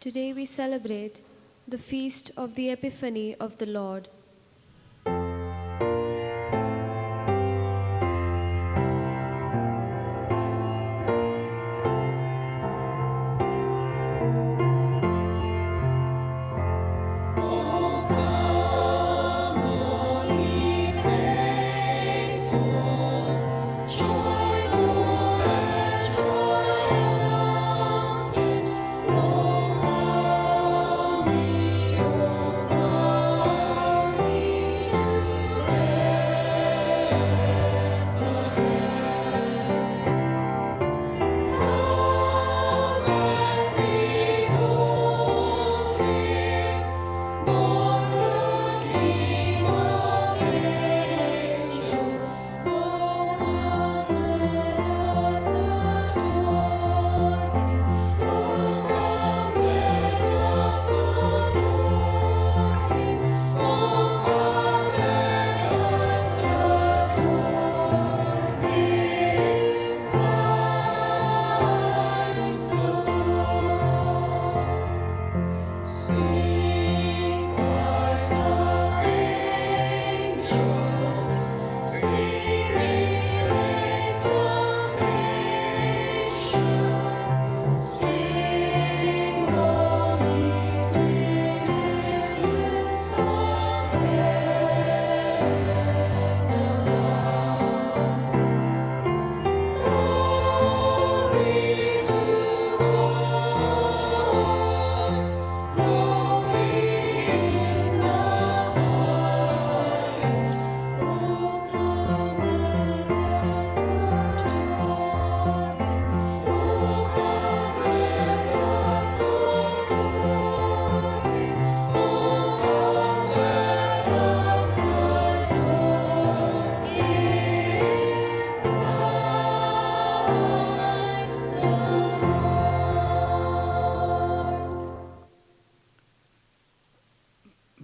Today we celebrate the feast of the Epiphany of the Lord.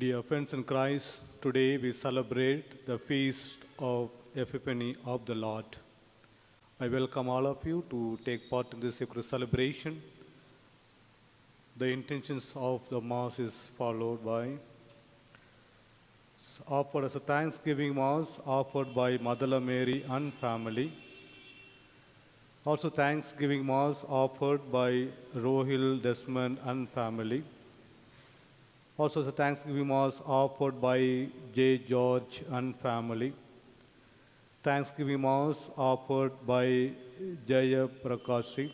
Dear friends in Christ, today we celebrate the feast of Epiphany of the Lord. I welcome all of you to take part in this sacred celebration. The intentions of the Mass is followed by offered as a Thanksgiving Mass offered by Mother Mary and family. Also Thanksgiving Mass offered by Rohil Desmond and family. Also the Thanksgiving Mass offered by J. George and family. Thanksgiving Mass offered by Jaya Prakashi.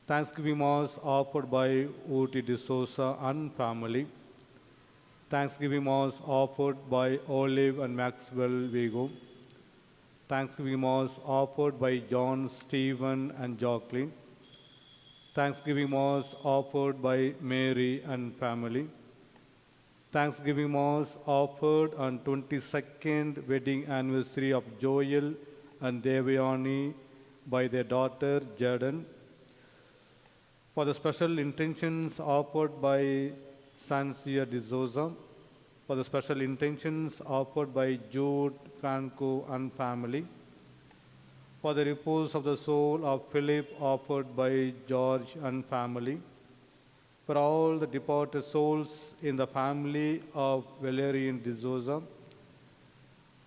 Thanksgiving Mass offered by Uti D'Souza and family. Thanksgiving Mass offered by Olive and Maxwell Vigo. Thanksgiving Mass offered by John, Stephen and Jacqueline. Thanksgiving Mass offered by Mary and family. Thanksgiving Mass offered on 22nd wedding anniversary of Joel and Devayani by their daughter Jordan. For the special intentions offered by Sancia D'Souza. For the special intentions offered by Jude Franco and family. For the repose of the soul of Philip offered by George and family. For all the departed souls in the family of Valerian D'Souza.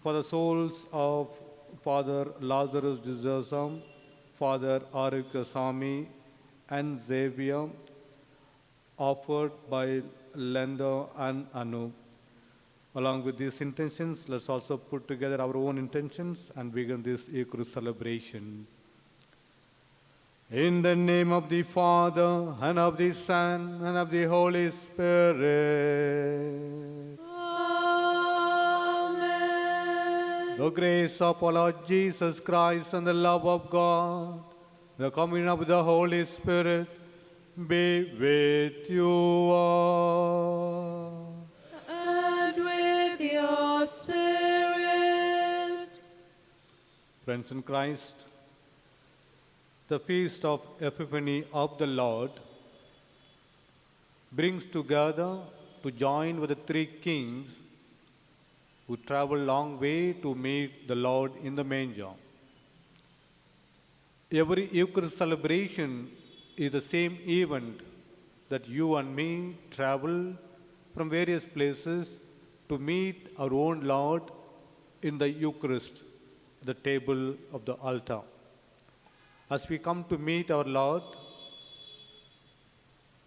For the souls of Father Lazarus D'Souza, Father Arikasamy and Xavier, offered by Lenda and Anu. Along with these intentions, let's also put together our own intentions and begin this Eucharist celebration. In the name of the Father, and of the Son, and of the Holy Spirit. Amen. The grace of our Lord Jesus Christ and the love of God, the communion of the Holy Spirit, be with you all. And with your spirit. Friends in Christ, the feast of Epiphany of the Lord brings together to join with the three kings who traveled long way to meet the Lord in the manger. Every Eucharist celebration is the same event that you and me travel from various places to meet our own Lord in the Eucharist, the table of the altar. As we come to meet our Lord,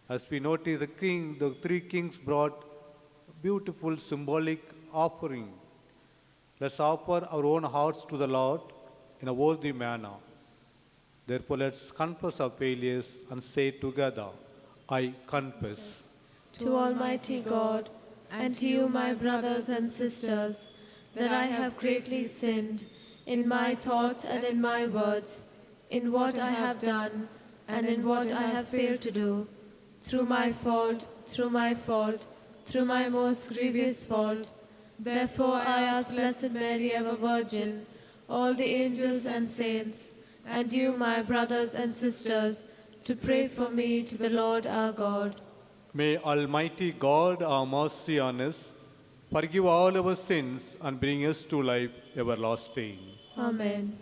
as we notice the three kings brought beautiful symbolic offering. Let's offer our own hearts to the Lord in a worthy manner. Therefore, let's confess our failures and say together, I confess. To Almighty God, and to you, my brothers and sisters, that I have greatly sinned in my thoughts and in my words, in what I have done and in what I have failed to do, through my fault, through my most grievous fault. Therefore I ask Blessed Mary, ever Virgin, all the angels and saints, and you, my brothers and sisters, to pray for me to the Lord our God. May Almighty God, our mercy on us, forgive all our sins and bring us to life everlasting. Amen.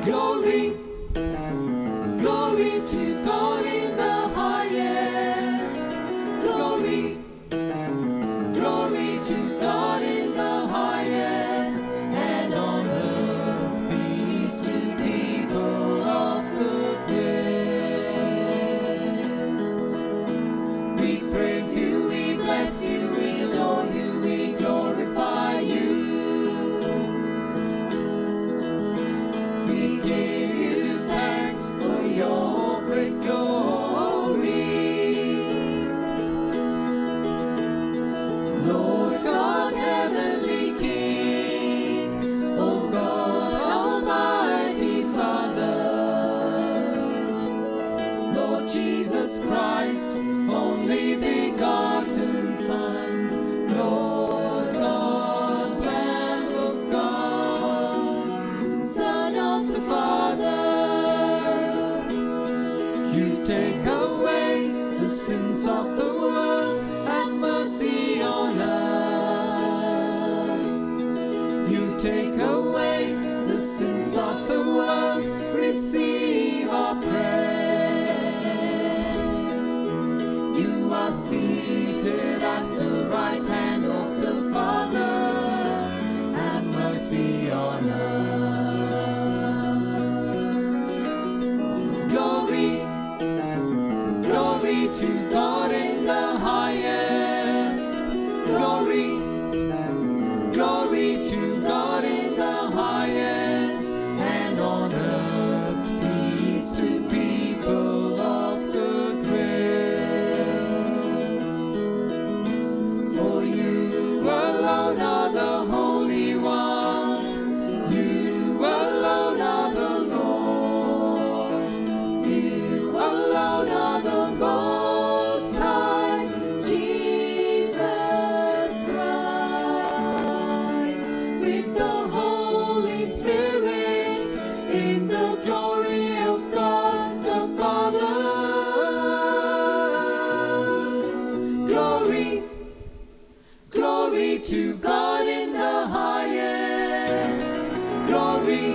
Glory, glory to God in the highest. Glory, glory to God in the highest. And on earth peace to people of good will. We praise you, we bless you, we adore you, we glorify you. We give you thanks for your great glory. Lord God, heavenly King, O God, Almighty Father, Lord Jesus Christ, only begotten Son, Lord God, Lamb of God, Son of the Father, you take away the sins of the world, have mercy on us. You take away the sins of the world, receive our prayer. You are seated at the right hand of the Father, have mercy on us. Glory, glory to God in the highest. Glory, glory to God in the highest. And on earth peace to people of good will. For you alone are the Holy One. You alone are the Lord. You alone are the Most High, Jesus Christ, with the Holy Spirit, in the glory of God the Father. Glory, glory to God in the highest. Glory,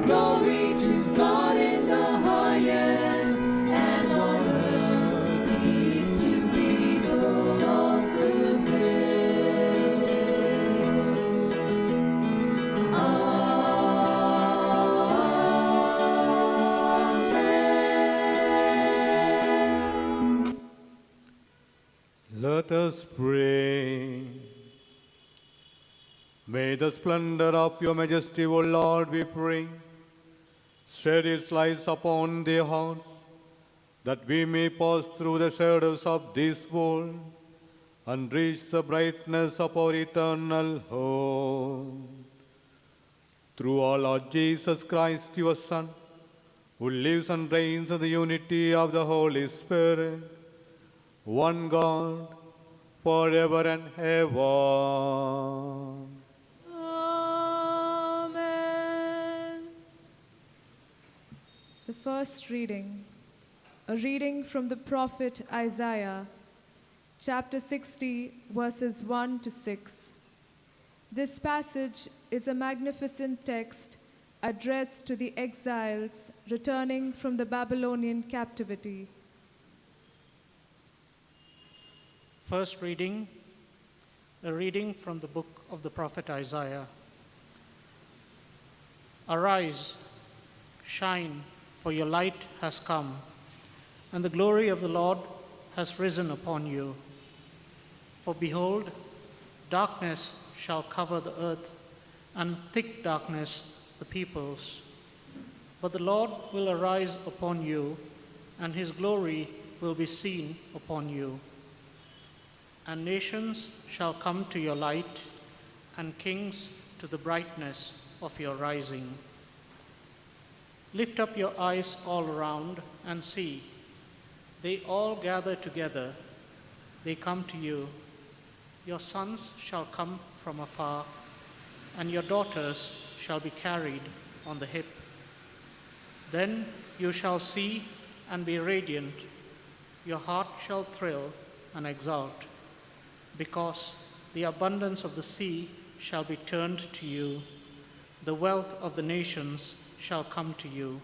glory to God in the highest. And on earth peace to people of good will. Amen. Let us pray. May the splendor of your majesty, O Lord, we pray, shed its lights upon their hearts, that we may pass through the shadows of this world and reach the brightness of our eternal home. Through our Lord Jesus Christ, your Son, who lives and reigns in the unity of the Holy Spirit, one God, forever and ever. Amen. The first reading, a reading from the prophet Isaiah, chapter 60, verses 1 to 6. This passage is a magnificent text addressed to the exiles returning from the Babylonian captivity. First reading, a reading from the book of the prophet Isaiah. Arise, shine, for your light has come, and the glory of the Lord has risen upon you. For behold, darkness shall cover the earth, and thick darkness the peoples. But the Lord will arise upon you, and his glory will be seen upon you. And nations shall come to your light, and kings to the brightness of your rising. Lift up your eyes all around and see. They all gather together. They come to you. Your sons shall come from afar, and your daughters shall be carried on the hip. Then you shall see and be radiant. Your heart shall thrill and exult, because the abundance of the sea shall be turned to you. The wealth of the nations shall come to you.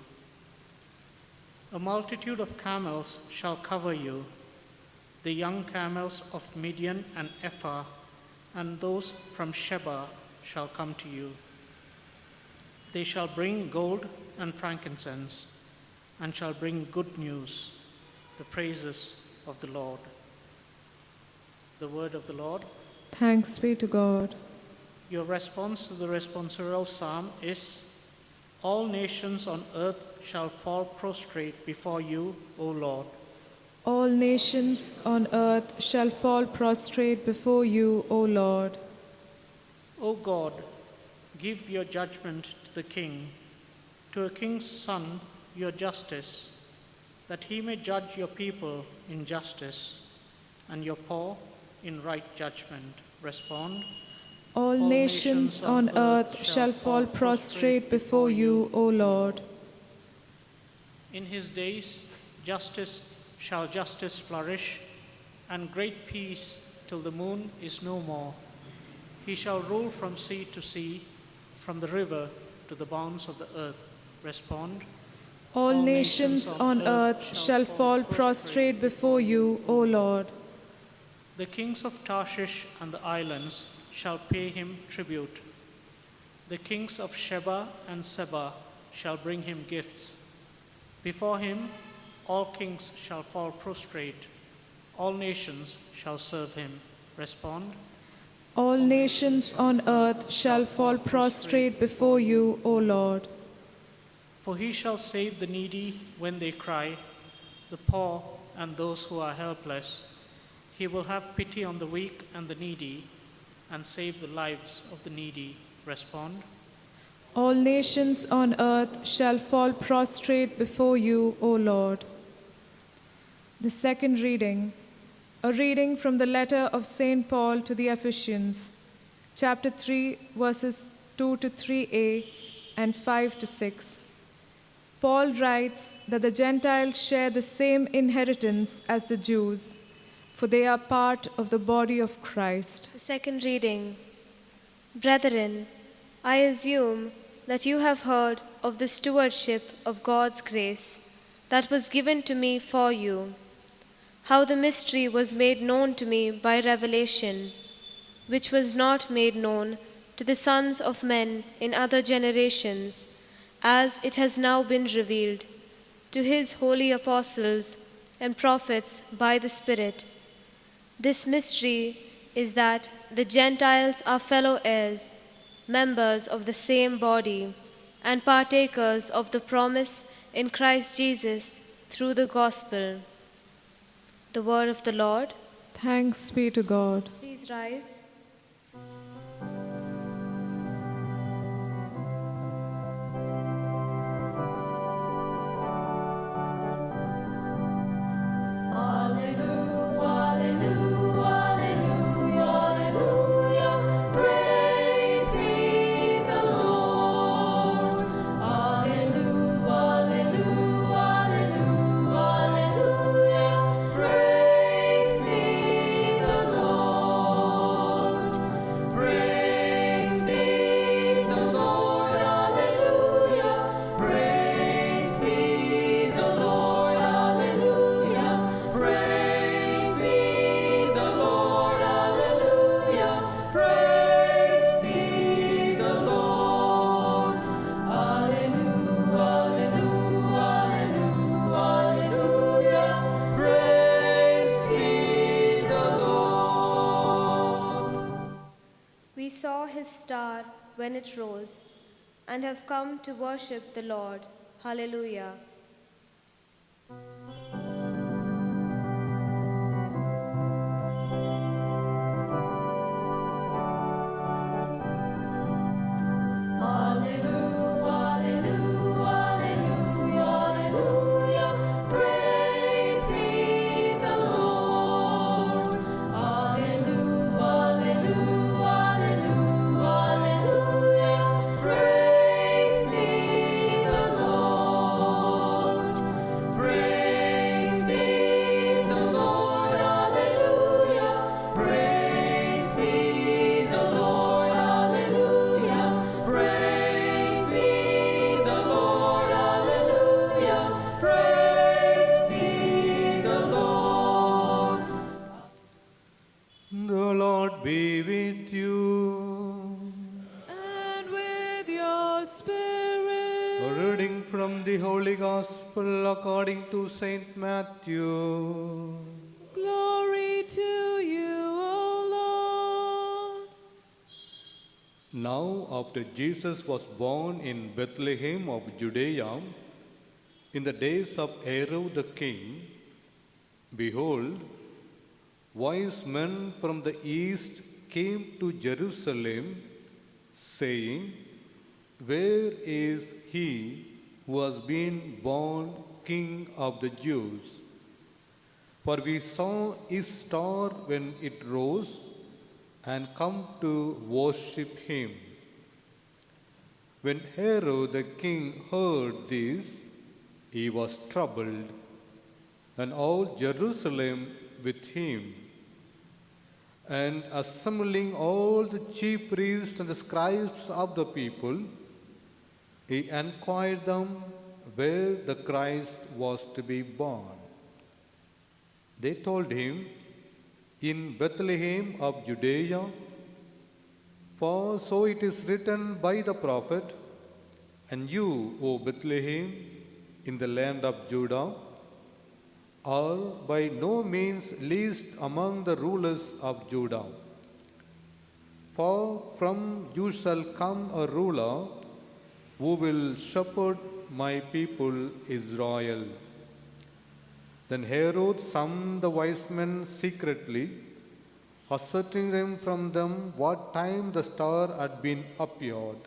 A multitude of camels shall cover you, the young camels of Midian and Ephah, and those from Sheba shall come to you. They shall bring gold and frankincense, and shall bring good news, the praises of the Lord. The word of the Lord. Thanks be to God. Your response to the responsorial psalm is, all nations on earth shall fall prostrate before you, O Lord. All nations on earth shall fall prostrate before you, O Lord. O God, give your judgment to the king, to a king's son your justice, that he may judge your people in justice, and your poor in right judgment. Respond. All nations on earth shall fall prostrate before you, O Lord. In his days shall justice flourish, and great peace till the moon is no more. He shall rule from sea to sea, from the river to the bounds of the earth. Respond. All nations on earth shall fall prostrate before you, O Lord. The kings of Tarshish and the islands shall pay him tribute. The kings of Sheba and Seba shall bring him gifts. Before him all kings shall fall prostrate. All nations shall serve him. Respond. All nations on earth shall fall prostrate before you, O Lord. For he shall save the needy when they cry, the poor and those who are helpless. He will have pity on the weak and the needy, and save the lives of the needy. Respond. All nations on earth shall fall prostrate before you, O Lord. The second reading, a reading from the letter of St. Paul to the Ephesians, chapter 3, verses 2 to 3a and 5 to 6. Paul writes that the Gentiles share the same inheritance as the Jews, for they are part of the body of Christ. The second reading. Brethren, I assume that you have heard of the stewardship of God's grace that was given to me for you, how the mystery was made known to me by revelation, which was not made known to the sons of men in other generations, as it has now been revealed to his holy apostles and prophets by the Spirit. This mystery is that the Gentiles are fellow heirs, members of the same body, and partakers of the promise in Christ Jesus through the gospel. The word of the Lord. Thanks be to God. Please rise. We saw his star when it rose, and have come to worship the Lord. Hallelujah. The Lord be with you. And with your spirit. A reading from the Holy Gospel according to Saint Matthew. Glory to you, O Lord. Now, after Jesus was born in Bethlehem of Judea, in the days of Herod the king, behold, wise men from the east came to Jerusalem, saying, "Where is he who has been born King of the Jews? For we saw his star when it rose, and come to worship him." When Herod the king heard this, he was troubled, and all Jerusalem with him. And assembling all the chief priests and the scribes of the people, he inquired them where the Christ was to be born. They told him, "In Bethlehem of Judea, for so it is written by the prophet, and you, O Bethlehem, in the land of Judah, are by no means least among the rulers of Judah. For from you shall come a ruler who will shepherd my people Israel." Then Herod summoned the wise men secretly, ascertaining them from them what time the star had been appeared.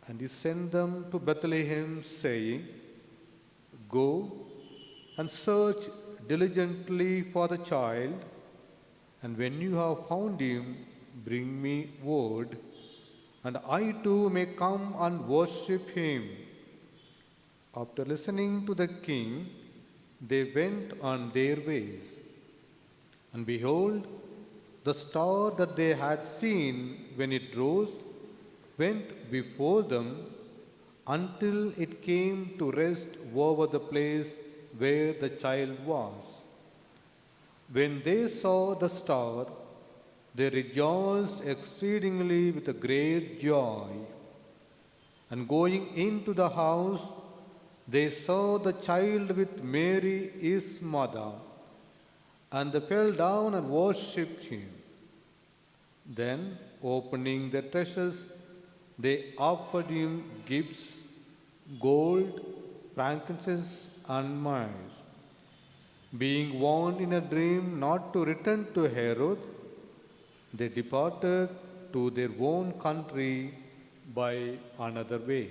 And he sent them to Bethlehem, saying, "Go and search diligently for the child, and when you have found him, bring me word, and I too may come and worship him." After listening to the king, they went on their ways. And behold, the star that they had seen when it rose went before them until it came to rest over the place where the child was. When they saw the star, they rejoiced exceedingly with a great joy. And going into the house, they saw the child with Mary his mother, And they fell down and worshipped him. Then, opening their treasures, they offered him gifts, gold, frankincense, and myrrh. Being warned in a dream not to return to Herod, they departed to their own country by another way.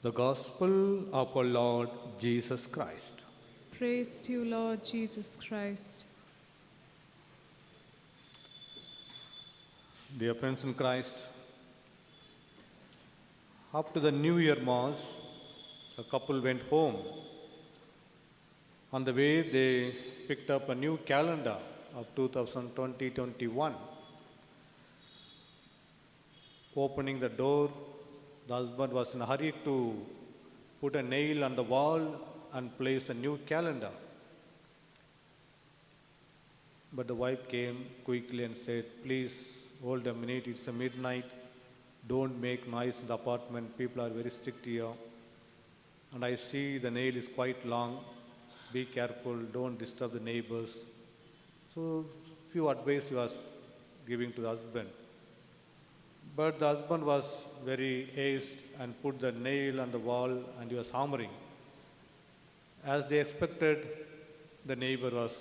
The Gospel of our Lord Jesus Christ. Praise to you, Lord Jesus Christ. Dear friends in Christ, after the New Year Mass, a couple went home. On the way, they picked up a new calendar of 2020-21. Opening the door, the husband was in a hurry to put a nail on the wall and place a new calendar. But the wife came quickly and said, "Please hold a minute, it's a midnight. Don't make noise in the apartment. People are very strict here. And I see the nail is quite long. Be careful, don't disturb the neighbors." So, few advice he was giving to the husband. But the husband was very hasty and put the nail on the wall and he was hammering. As they expected, the neighbor was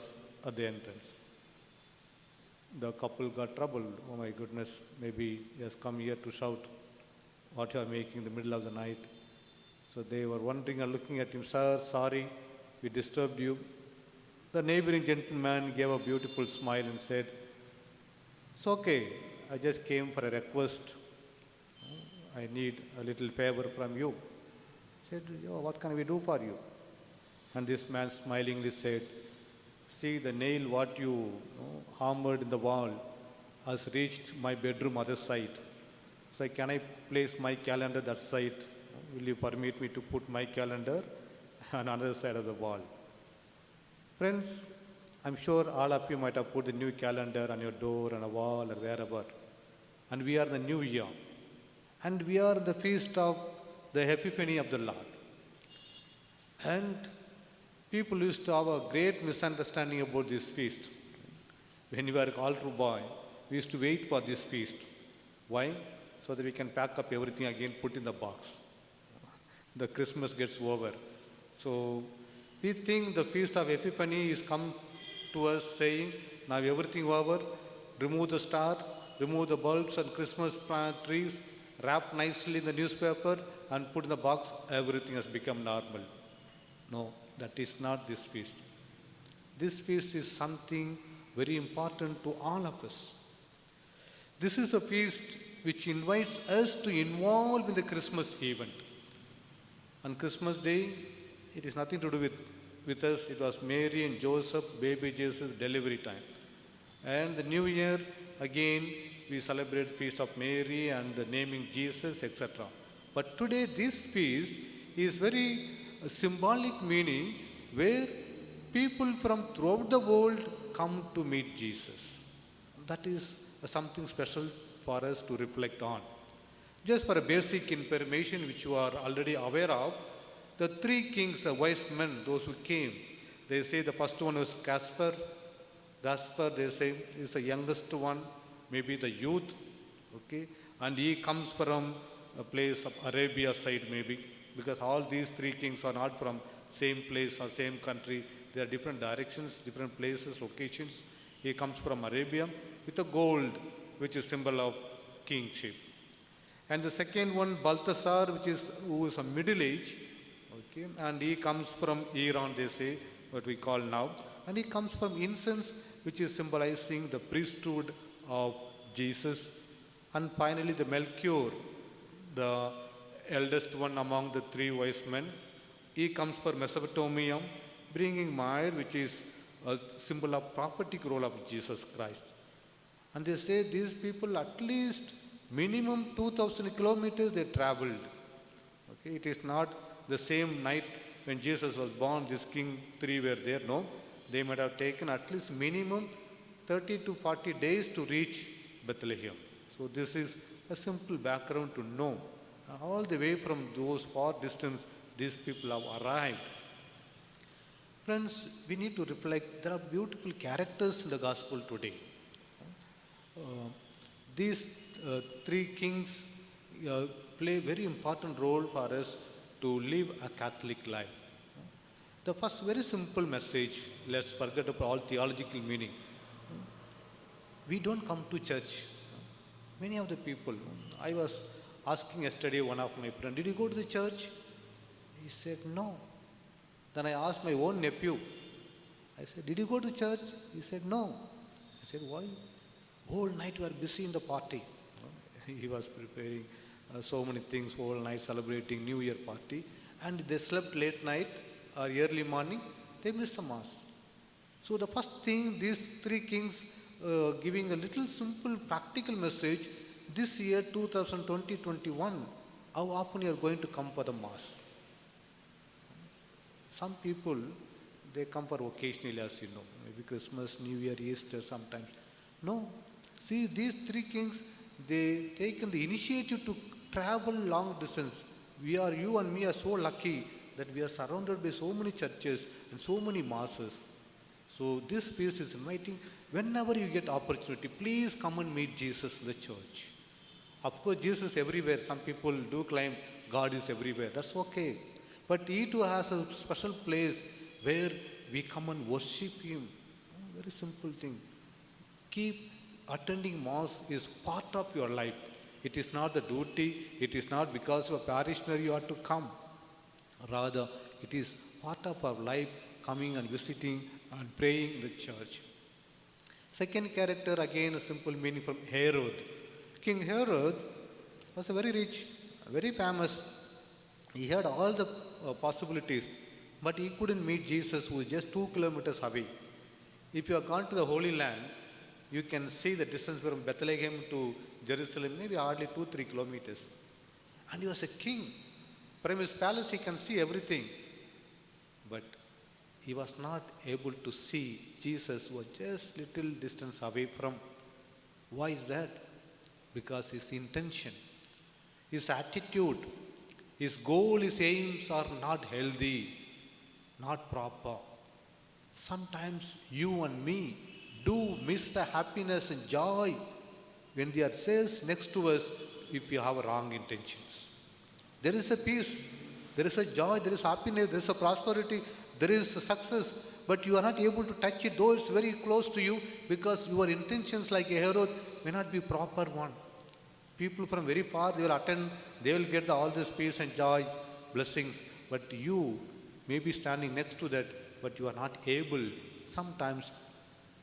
at the entrance. The couple got troubled. Oh my goodness, maybe he has come here to shout what you are making in the middle of the night. So they were wondering and looking at him, "Sir, sorry, we disturbed you." The neighboring gentleman gave a beautiful smile and said, "It's okay, I just came for a request. I need a little favor from you." He said, "Oh, what can we do for you?" And this man smilingly said, "See, the nail what you hammered in the wall has reached my bedroom other side. So can I place my calendar that side? Will you permit me to put my calendar on another side of the wall?" Friends, I'm sure all of you might have put the new calendar on your door, on a wall, or wherever. And we are the new year. And we are the feast of the Epiphany of the Lord. And people used to have a great misunderstanding about this feast. When we were an altar boy, we used to wait for this feast. Why? So that we can pack up everything again, put in the box. The Christmas gets over. So we think the feast of Epiphany is come to us saying, now everything over, remove the star, remove the bulbs and Christmas trees, wrap nicely in the newspaper and put in the box, everything has become normal. No, that is not this feast. This feast is something very important to all of us. This is a feast which invites us to involve in the Christmas event. On Christmas Day, it is nothing to do with us. It was Mary and Joseph, baby Jesus' delivery time. And the New Year, again, we celebrate Feast of Mary and the naming Jesus, etc. But today, this feast is very symbolic meaning where people from throughout the world come to meet Jesus. That is something special for us to reflect on. Just for a basic information which you are already aware of, the three kings, the wise men, those who came, they say the first one was Gaspar. Gaspar, they say, is the youngest one, maybe the youth, okay? And he comes from a place of Arabia side maybe, because all these three kings are not from same place or same country. They are different directions, different places, locations. He comes from Arabia with a gold, which is symbol of kingship. And the second one, Balthasar, who is a middle age, okay, and he comes from Iran, they say, what we call now. And he comes from incense, which is symbolizing the priesthood of Jesus. And finally, the Melchior, the eldest one among the three wise men, he comes from Mesopotamia, bringing myrrh, which is a symbol of prophetic role of Jesus Christ. And they say these people at least minimum 2,000 kilometers they traveled. Okay, it is not the same night when Jesus was born, this king three were there. No, they might have taken at least minimum 30 to 40 days to reach Bethlehem. So this is a simple background to know. All the way from those far distance, these people have arrived. Friends, we need to reflect, there are beautiful characters in the gospel today. Uh, these three kings play a very important role for us to live a Catholic life. The first very simple message, let's forget about all theological meaning. We don't come to church. Many of the people, I was asking yesterday one of my friends, did you go to the church? He said, no. Then I asked my own nephew, I said, did you go to church? He said, no. I said, why? Whole night we were busy in the party. He was preparing so many things, whole night celebrating New Year party. And they slept late night or early morning, they missed the mass. So the first thing, these three kings giving a little simple practical message, this year 2020-21, how often you are going to come for the mass? Some people, they come for occasionally, as you know, maybe Christmas, New Year, Easter sometimes. No. See, these three kings, they taken the initiative to travel long distance. You and me are so lucky that we are surrounded by so many churches and so many masses. So this piece is inviting, whenever you get opportunity, please come and meet Jesus in the church. Of course, Jesus is everywhere. Some people do claim God is everywhere. That's okay. But He too has a special place where we come and worship Him. Very simple thing. Keep attending Mass is part of your life. It is not the duty. It is not because of a parishioner you have to come. Rather, it is part of our life, coming and visiting and praying in the church. Second character, again a simple meaning from Herod. King Herod was a very rich, very famous. He had all the possibilities, but he couldn't meet Jesus, who is just 2 kilometers away. If you have gone to the Holy Land, you can see the distance from Bethlehem to Jerusalem, maybe hardly 2-3 kilometers. And he was a king. From his palace, he can see everything. But he was not able to see Jesus, who was just little distance away from. Why is that? Because his intention, his attitude, his goal, his aims are not healthy, not proper. Sometimes you and me do miss the happiness and joy when they are says next to us if we have wrong intentions. There is a peace, there is a joy, there is happiness, there is a prosperity, there is a success, but you are not able to touch it, though it's very close to you, because your intentions, like a Herod, may not be proper one. People from very far, they will attend, they will get all this peace and joy, blessings, but you may be standing next to that, but you are not able. Sometimes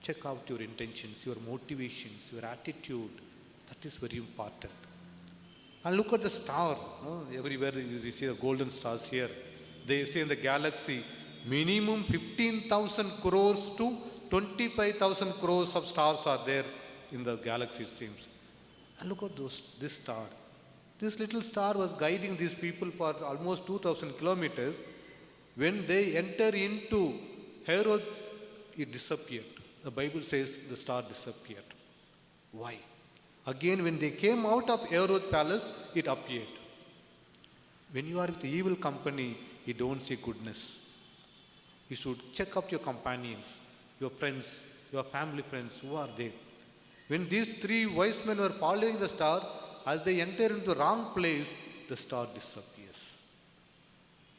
check out your intentions, your motivations, your attitude. That is very important. And look at the star. Everywhere you see the golden stars here. They say in the galaxy, minimum 15,000 crores to 25,000 crores of stars are there in the galaxy, it seems. And look at this star. This little star was guiding these people for almost 2,000 kilometers. When they enter into Herod, it disappeared. The Bible says the star disappeared. Why? Again, when they came out of Herod's palace, it appeared. When you are with the evil company, you don't see goodness. You should check up your companions, your friends, your family friends, who are they? When these three wise men were following the star, as they enter into the wrong place, the star disappears.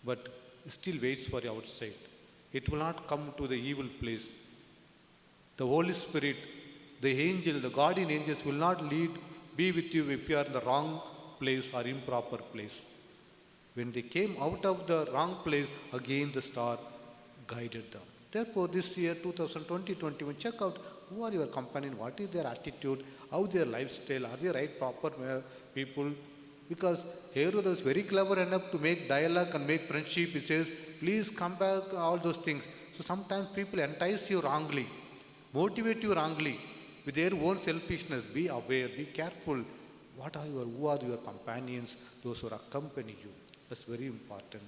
But it still waits for you outside. It will not come to the evil place. The Holy Spirit, the angel, the guardian angels will not be with you if you are in the wrong place or improper place. When they came out of the wrong place, again the star guided them. Therefore, this year, 2020-21, check out who are your companion, what is their attitude, how their lifestyle, are they right, proper people? Because Herod was very clever enough to make dialogue and make friendship. He says, please come back, all those things. So sometimes people entice you wrongly, motivate you wrongly with their own selfishness. Be aware, be careful. Who are your companions, those who accompany you? That's very important.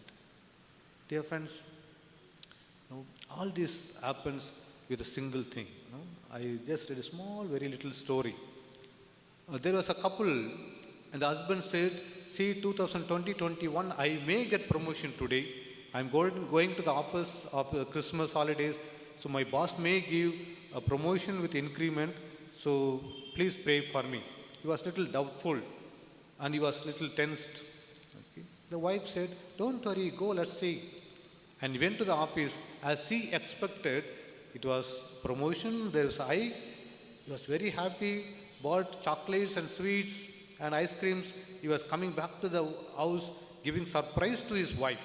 Dear friends, all this happens with a single thing. I just read a small, very little story. There was a couple, and the husband said, see, 2020-21, I may get promotion today. I'm going to the office of the Christmas holidays, so my boss may give a promotion with increment, so please pray for me. He was little doubtful and he was little tensed. Okay. The wife said, don't worry, go, let's see. And he went to the office. As he expected, it was promotion, there was hike. He was very happy, bought chocolates and sweets and ice creams. He was coming back to the house, giving surprise to his wife.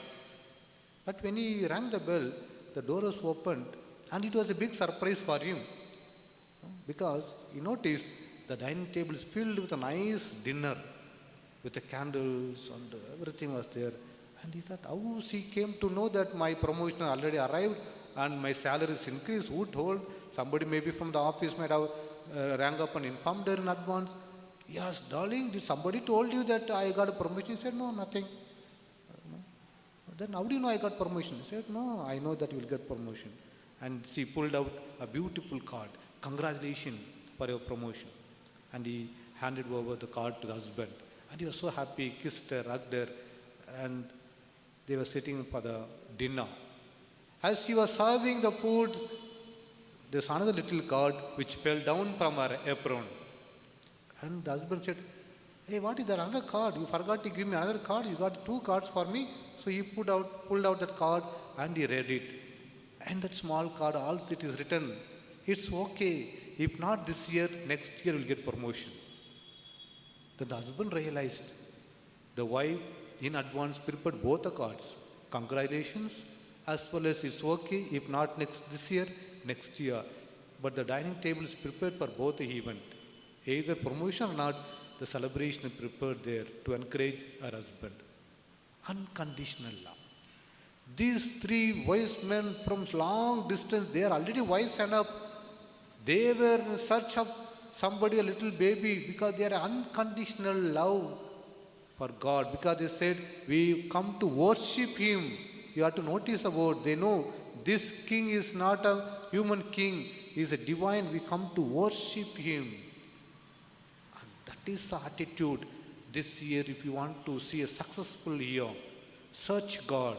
But when he rang the bell, the door was opened and it was a big surprise for him. Because he noticed the dining table is filled with a nice dinner, with the candles and everything was there. And he thought, how she came to know that my promotion already arrived and my salary is increased? Who told? Somebody maybe from the office might have rang up and informed her in advance. Yes, darling, did somebody told you that I got a promotion? He said, no, nothing. Then how do you know I got promotion? He said, no, I know that you will get promotion. And she pulled out a beautiful card. Congratulations for your promotion. And he handed over the card to the husband. And he was so happy, kissed her, hugged her, and they were sitting for the dinner. As she was serving the food, there's another little card which fell down from her apron. And the husband said, hey, what is that another card? You forgot to give me another card. You got 2 cards for me. So he pulled out that card and he read it. And that small card, also it is written, it's okay. If not this year, next year you'll get promotion. Then the husband realized the wife in advance prepared both the cards. Congratulations, as well as it's okay. If not this year, next year. But the dining table is prepared for both the event. Either promotion or not, the celebration is prepared there to encourage her husband. Unconditional love. These 3 wise men from long distance, they are already wise enough. They were in search of somebody, a little baby, because they had unconditional love for God. Because they said, we come to worship Him. You have to notice the word. They know this king is not a human king. He is a divine. We come to worship Him. And that is the attitude. This year, if you want to see a successful year, search God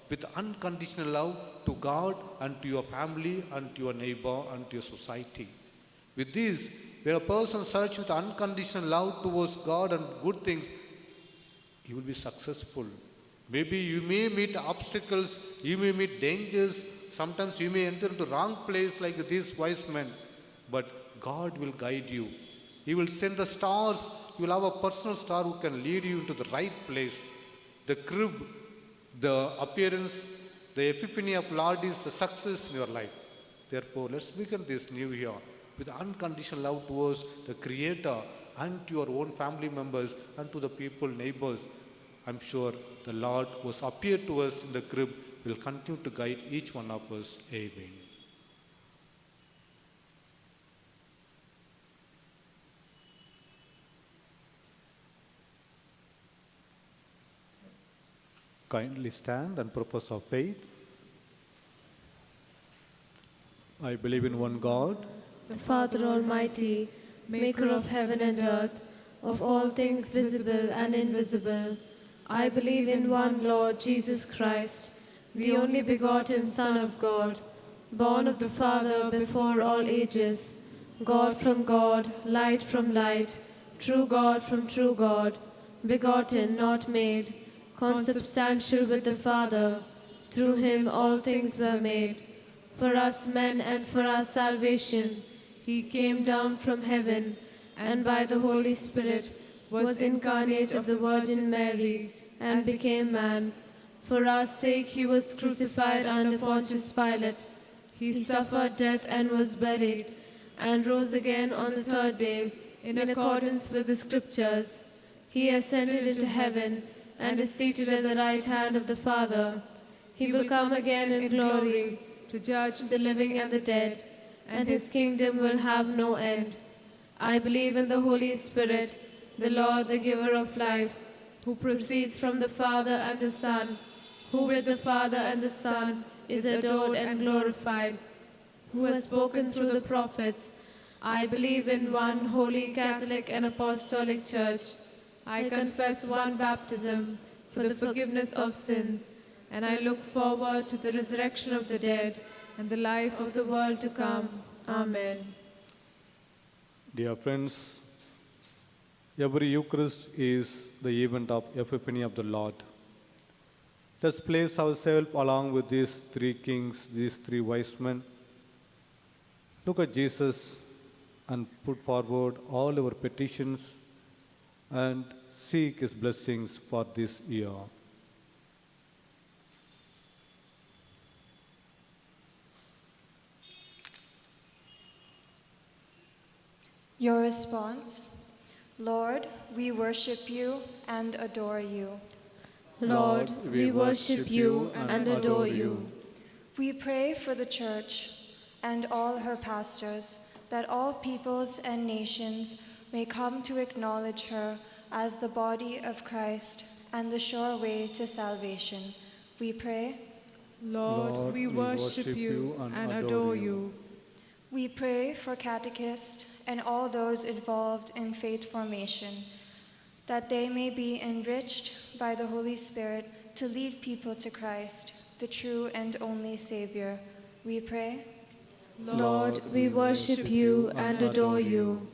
with unconditional love to God and to your family and to your neighbor and to your society. With this, when a person searches with unconditional love towards God and good things, he will be successful. Maybe you may meet obstacles, you may meet dangers, sometimes you may enter into the wrong place like these wise men, but God will guide you. He will send the stars. You will have a personal star who can lead you into the right place. The crib, the appearance, the epiphany of Lord is the success in your life. Therefore, let's begin this new year with unconditional love towards the Creator and to your own family members and to the people, neighbors. I'm sure the Lord who has appeared to us in the crib will continue to guide each one of us. Amen. Kindly stand and profess our faith. I believe in one God, the Father Almighty, maker of heaven and earth, of all things visible and invisible. I believe in one Lord Jesus Christ, the only begotten Son of God, born of the Father before all ages, God from God, light from light, true God from true God, begotten, not made, consubstantial with the Father. Through him all things were made. For us men and for our salvation, he came down from heaven, and by the Holy Spirit was incarnate of the Virgin Mary, and became man. For our sake he was crucified under Pontius Pilate. He suffered death and was buried, and rose again on the 3rd day, in accordance with the Scriptures. He ascended into heaven, and is seated at the right hand of the Father. He will come again in glory to judge the living and the dead, and his kingdom will have no end. I believe in the Holy Spirit, the Lord, the giver of life, who proceeds from the Father and the Son, who with the Father and the Son is adored and glorified, who has spoken through the prophets. I believe in one holy Catholic and Apostolic Church. I confess one baptism for the forgiveness of sins. and I look forward to the resurrection of the dead and the life of the world to come. Amen. Dear friends, every Eucharist is the event of Epiphany of the Lord. Let's place ourselves along with these three kings, these three wise men. Look at Jesus and put forward all our petitions and seek his blessings for this year. Your response: Lord, we worship you and adore you. Lord, we worship you and adore you. We pray for the Church and all her pastors, that all peoples and nations may come to acknowledge her as the body of Christ and the sure way to salvation. We pray. Lord, we worship you and adore you. We pray for catechists and all those involved in faith formation, that they may be enriched by the Holy Spirit to lead people to Christ, the true and only Savior. We pray. Lord, we worship you and adore you.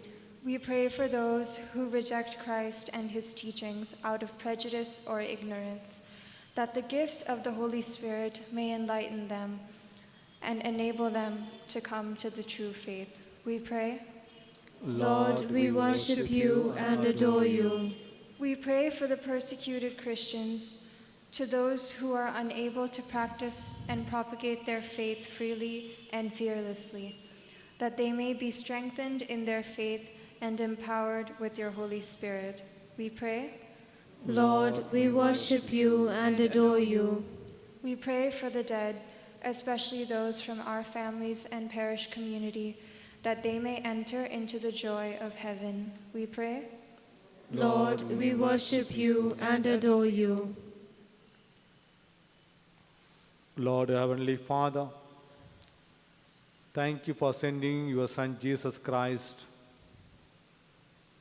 We pray for those who reject Christ and his teachings out of prejudice or ignorance, that the gift of the Holy Spirit may enlighten them and enable them to come to the true faith. We pray. Lord, we worship you and adore you. We pray for the persecuted Christians, to those who are unable to practice and propagate their faith freely and fearlessly, that they may be strengthened in their faith and empowered with your Holy Spirit. We pray. Lord, we worship you and adore you. We pray for the dead, especially those from our families and parish community, that they may enter into the joy of heaven. We pray. Lord, we worship you and adore you. Lord, Heavenly Father, thank you for sending your Son Jesus Christ,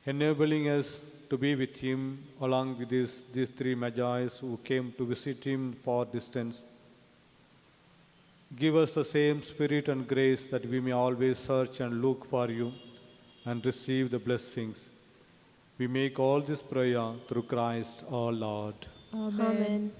enabling us to be with him along with these three Magi who came to visit him for distance. Give us the same spirit and grace that we may always search and look for you and receive the blessings. We make all this prayer through Christ our Lord. Amen.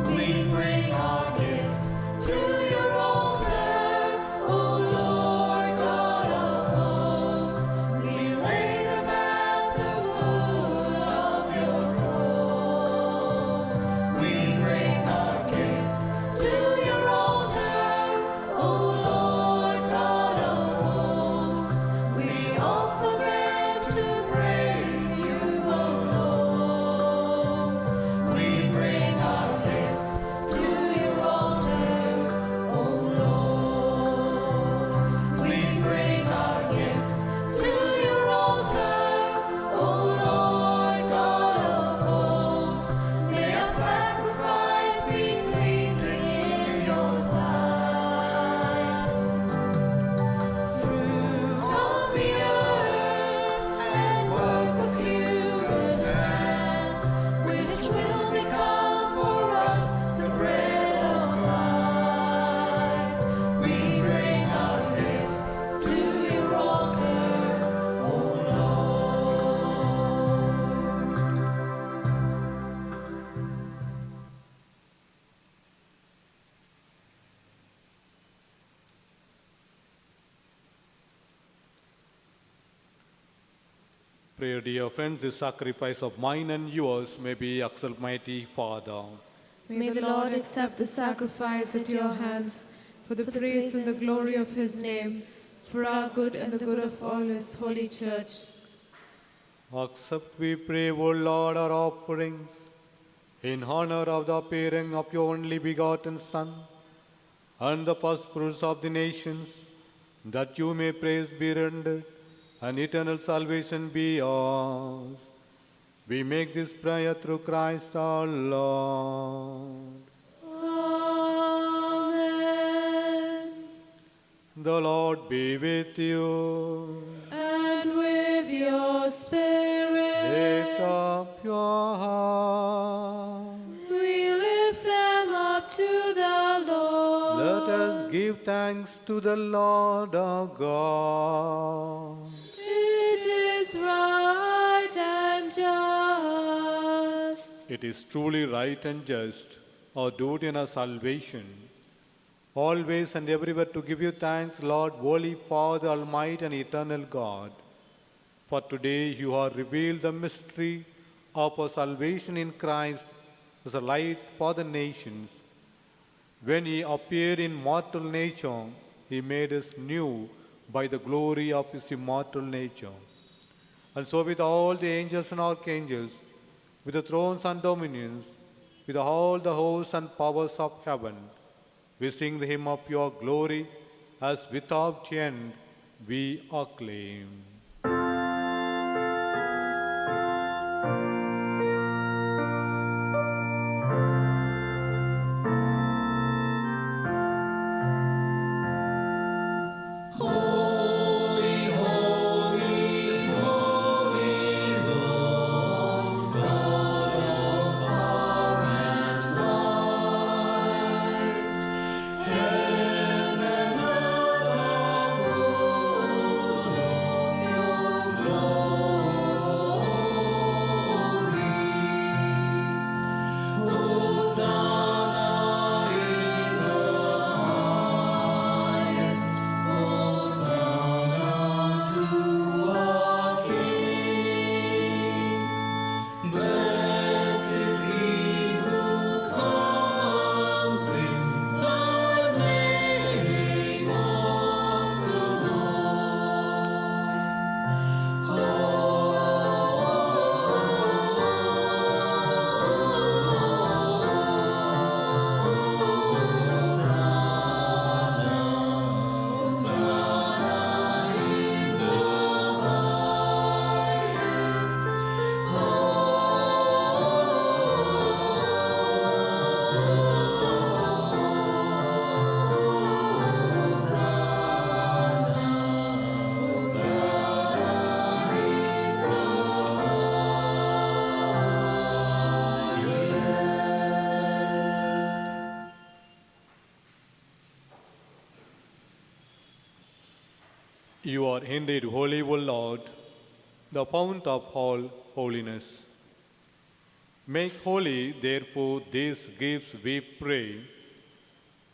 We bring our gifts to your altar, O Lord God of hosts. We lay them at the foot of your throne. We bring our gifts to your altar, O Lord God of hosts. We offer them to praise you alone. We bring our gifts to your altar, O Lord. We bring our gifts to your altar, O Lord God of hosts. May our sacrifice be pleasing in your sight. Fruit of the earth and work of human hands, which will become for us the bread of life. We bring our gifts to your altar, O Lord. Pray, dear friends, this sacrifice of mine and yours may be accepted, mighty Father. May the Lord accept the sacrifice at your hands for the praise and the glory of his name, for our good and the good of all his holy church. Accept, we pray, O Lord, our offerings in honor of the appearing of your only begotten Son and the first fruits of the nations, that you may praise be rendered and eternal salvation be ours. We make this prayer through Christ our Lord. Amen. The Lord be with you. And with your spirit, Lift up your heart. we lift them up to the Lord. Let us give thanks to the Lord our God. It is right and just. It is truly right and just, our duty and our salvation, always and everywhere to give you thanks, Lord, Holy Father, Almighty and Eternal God. For today you have revealed the mystery of our salvation in Christ as a light for the nations. When he appeared in mortal nature, he made us new by the glory of his immortal nature. And so with all the angels and archangels, with the thrones and dominions, with all the hosts and powers of heaven, we sing the hymn of your glory, as without end we acclaim. You are indeed holy, O Lord, the fount of all holiness. Make holy, therefore, these gifts, we pray,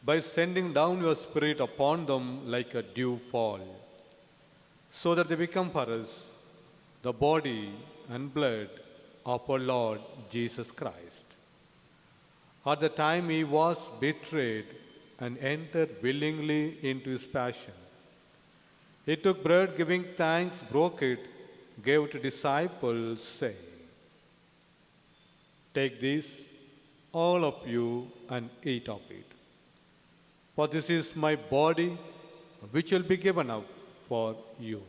by sending down your Spirit upon them like a dew fall, so that they become for us the body and blood of our Lord Jesus Christ. At the time he was betrayed and entered willingly into his passion, he took bread, giving thanks, broke it, gave to disciples, saying, "Take this, all of you, and eat of it. For this is my body, which will be given up for you."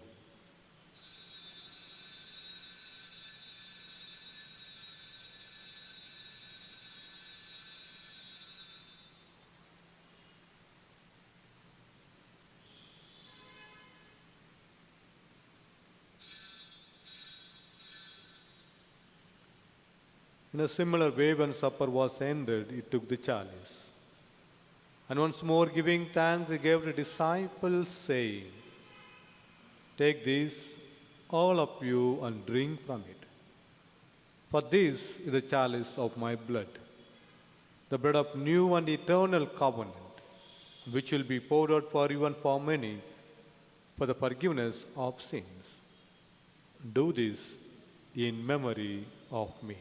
In a similar way, when supper was ended, he took the chalice. And once more giving thanks, he gave to the disciples, saying, "Take this, all of you, and drink from it. For this is the chalice of my blood, the blood of new and eternal covenant, which will be poured out for you and for many for the forgiveness of sins. Do this in memory of me."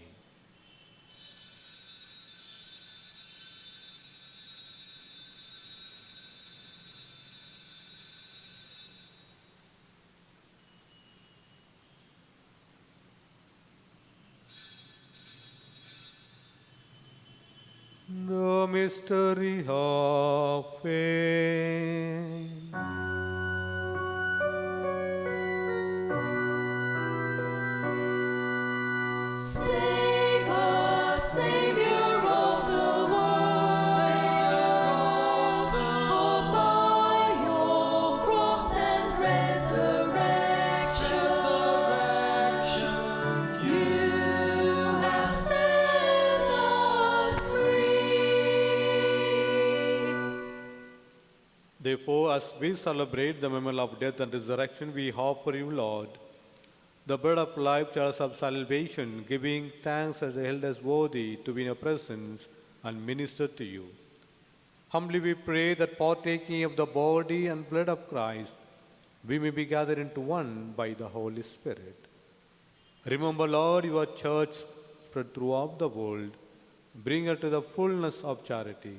The mystery of faith. Say Therefore, as we celebrate the memorial of death and resurrection, we offer you, Lord, the bread of life, chalice of salvation, giving thanks as held us worthy to be in your presence and minister to you. Humbly we pray that partaking of the body and blood of Christ, we may be gathered into one by the Holy Spirit. Remember, Lord, your church spread throughout the world. Bring her to the fullness of charity,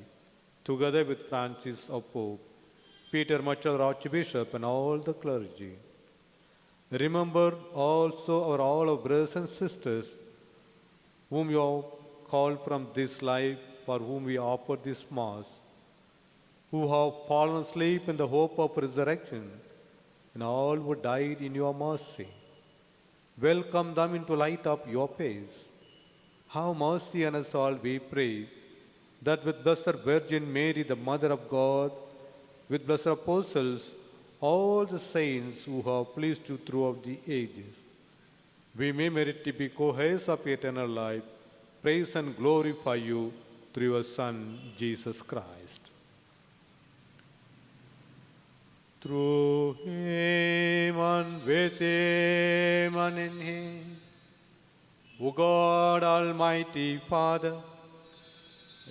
together with Francis of Pope, Peter Machar, Archbishop, and all the clergy. Remember also all our brothers and sisters whom you have called from this life, for whom we offer this Mass, who have fallen asleep in the hope of resurrection, and all who died in your mercy. Welcome them into light of your face. Have mercy on us all, we pray, that with Blessed Virgin Mary, the Mother of God, with blessed apostles, all the saints who have pleased you throughout the ages, we may merit to be co-heirs of eternal life, praise and glorify you through your Son, Jesus Christ. Through him and with him and in him, O God, Almighty Father,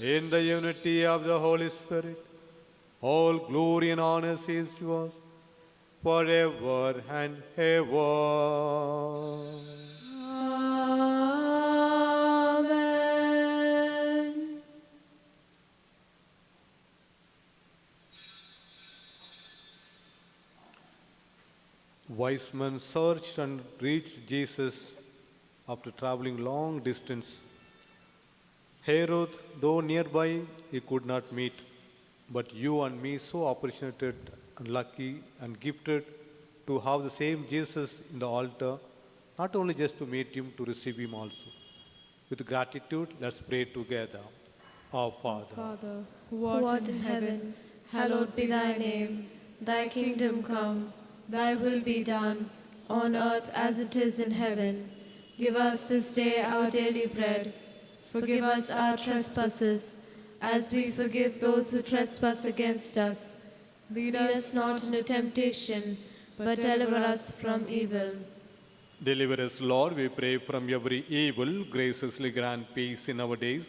in the unity of the Holy Spirit, all glory and honor is yours forever and ever. Amen. Wise men searched and reached Jesus after traveling long distance. Herod, though nearby, he could not meet. But you and me, so opportunate and lucky and gifted to have the same Jesus in the altar, not only just to meet him, to receive him also. With gratitude, let's pray together. Our Father, Father, Who art in heaven, hallowed be thy name. Thy kingdom come, thy will be done, on earth as it is in heaven. Give us this day our daily bread. Forgive us our trespasses, as we forgive those who trespass against us. Lead us not into temptation, but deliver us from evil. deliver us, Lord, we pray, from every evil. Graciously grant peace in our days,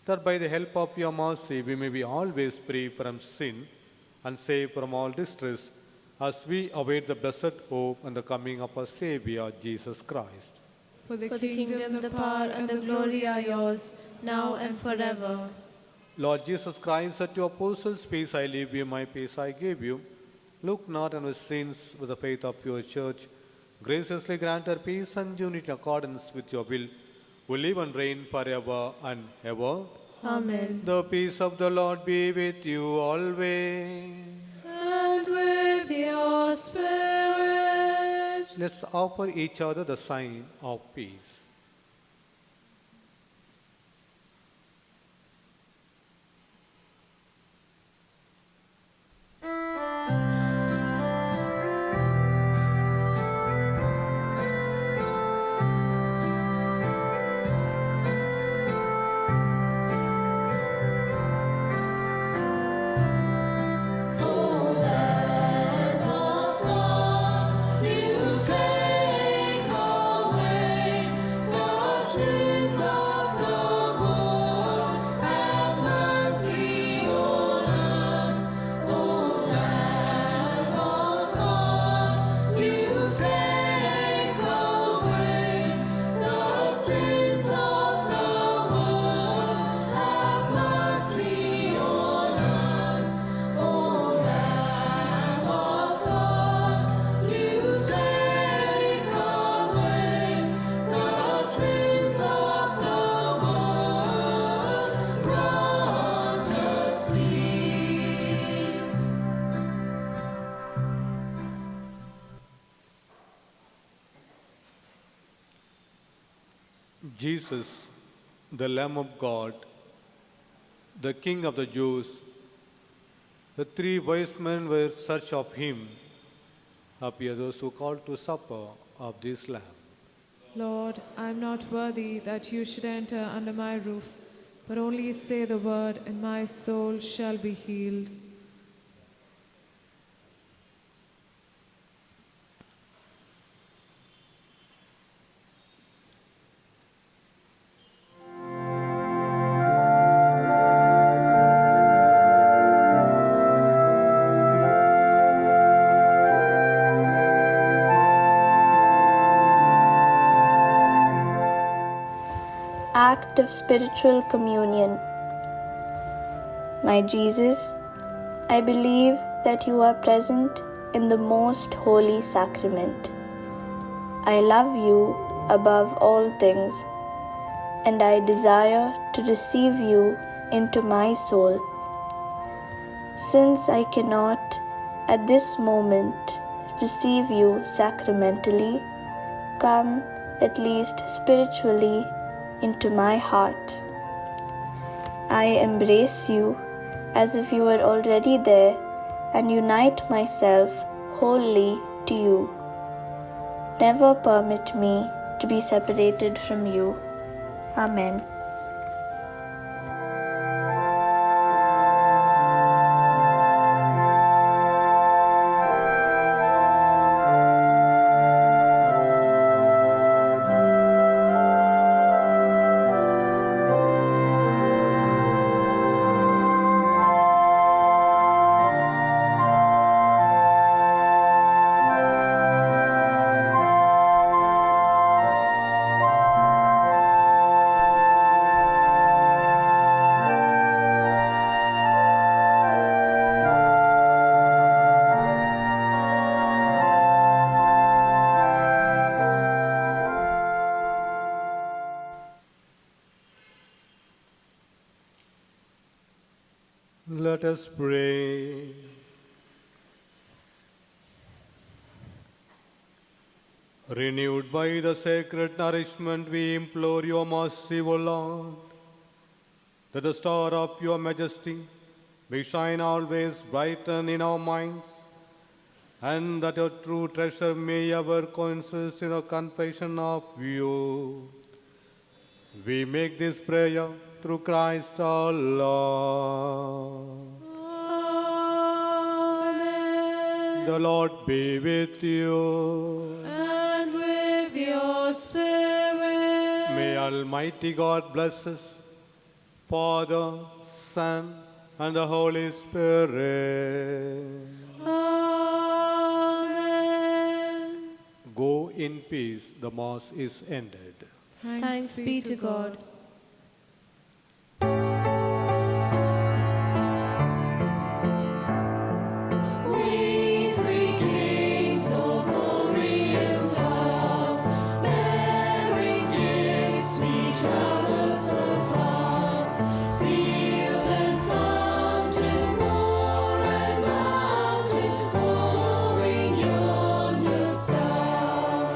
that by the help of your mercy we may be always free from sin and safe from all distress, as we await the blessed hope and the coming of our Savior, Jesus Christ. for the For the kingdom, the power, and the glory are yours, now and forever. Lord Jesus Christ, said to your apostles, peace I leave you, my peace I give you. Look not on our sins, with the faith of your church. Graciously grant her peace and unity in accordance with your will, who live and reign forever and ever. Amen. The peace of the Lord be with you always. And with your spirit. Let's offer each other the sign of peace. You take away the sins of the world. Have mercy on us, O Lamb of God. You take away the sins of the world. Have mercy on us, O Lamb of God. You take away the sins of the world. Grant us peace. Jesus, the Lamb of God, the King of the Jews, the three wise men were in search of him. Happy are those who call to supper of this Lamb. Lord, I am not worthy that you should enter under my roof, but only say the word, and my soul shall be healed. act of spiritual communion. My Jesus, I believe that you are present in the most holy sacrament. I love you above all things, and I desire to receive you into my soul. Since I cannot at this moment receive you sacramentally, come at least spiritually into my heart. I embrace you as if you were already there and unite myself wholly to you. Never permit me to be separated from you. Amen. Let us pray. Renewed by the sacred nourishment, we implore your mercy, O Lord, that the star of your majesty may shine always brighten in our minds, and that your true treasure may ever consist in the confession of you. We make this prayer through Christ our Lord. Amen. The Lord be with you. And with your spirit. May Almighty God bless us, Father, Son, and the Holy Spirit. Amen. Go in peace. The Mass is ended. Thanks be to God. We three kings of Orient are, bearing gifts we travel so far. Field and fountain, moor and mountain, following yonder star.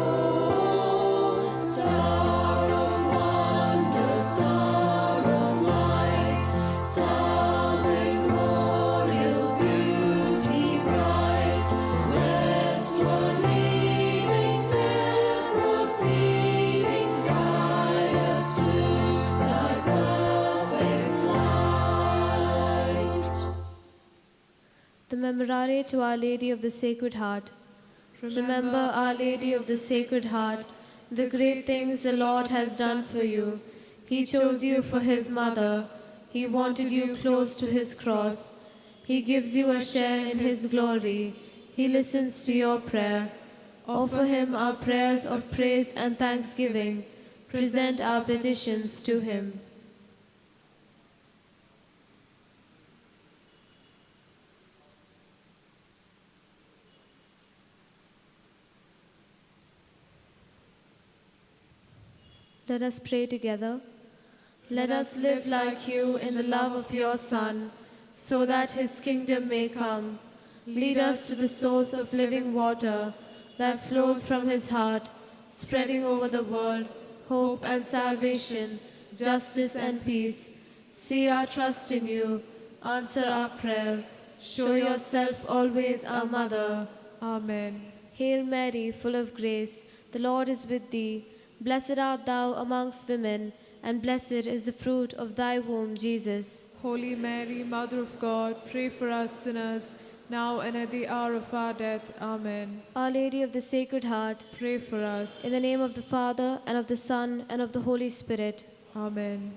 Oh, star of wonder, star of light, star with royal beauty bright, westward leading, still proceeding, guide us to thy perfect light. The Memorare to Our Lady of the Sacred Heart. Remember, Our Lady of the Sacred Heart, the great things the Lord has done for you. He chose you for His mother. He wanted you close to His cross. He gives you a share in His glory. He listens to your prayer. Offer Him our prayers of praise and thanksgiving. Present our petitions to Him. Let us pray together. Let us live like you in the love of your Son, so that His kingdom may come. Lead us to the source of living water that flows from His heart, spreading over the world hope and salvation, justice and peace. See our trust in you. Answer our prayer. Show yourself always our mother. Amen. Hail Mary, full of grace, the Lord is with thee. Blessed art thou amongst women, and blessed is the fruit of thy womb, Jesus. Holy Mary, Mother of God, pray for us sinners, now and at the hour of our death. Amen. Our Lady of the Sacred Heart, Pray for us. in the name of the Father, and of the Son, and of the Holy Spirit. Amen.